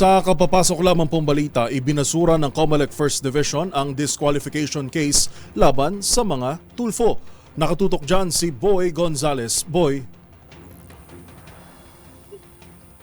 Sa kapapasok lamang pong balita, ibinasura ng COMELEC First Division ang disqualification case laban sa mga Tulfo. Nakatutok dyan si Boy Gonzales. Boy.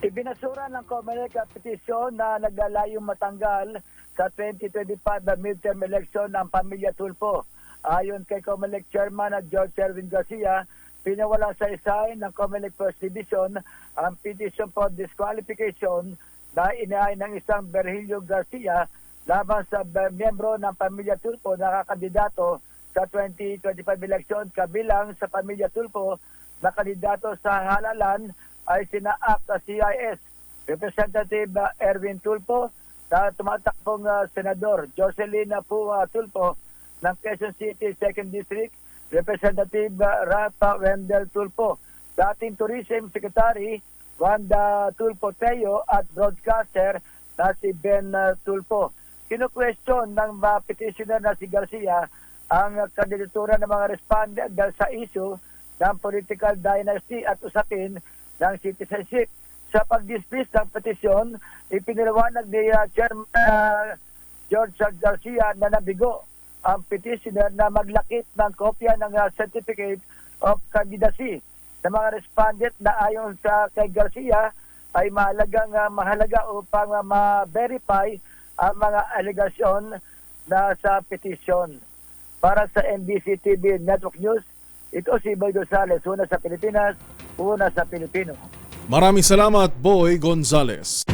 Ibinasura ng COMELEC ang petisyon na naglalayong matanggal sa 2025 na midterm election ng pamilya Tulfo. Ayon kay COMELEC Chairman na George Erwin Garcia, pinawalang saysay ng COMELEC First Division ang petition for disqualification na inaay ng isang Virgilio Garcia laban sa miyembro ng pamilya Tulfo na kakandidato sa 2025 election. Kabilang sa pamilya Tulfo na kandidato sa halalan ay sina ACT CIS Representative Erwin Tulfo, na tumatakbong Senador Jocelyn Pua Tulfo ng Quezon City 2nd District, Representative Rafa Wendell Tulfo, dating Tourism Secretary Wanda Tulfo Teo at broadcaster na si Ben Tulfo. Kinu-question ng petitioner na si Garcia ang kandidatura ng mga respondent dahil sa issue ng political dynasty at usapin ng citizenship. Sa pag-dismiss ng petisyon, ipiniliwanag ni Chairman George Garcia na nabigo ang petitioner na maglakip ng kopya ng certificate of candidacy ng mga respondent na ayon sa kay Garcia ay mahalaga upang ma-verify ang mga alegasyon na sa petisyon. Para sa NBC TV Network News, ito si Boy Gonzales, una sa Pilipinas, una sa Pilipino. Maraming salamat, Boy Gonzales.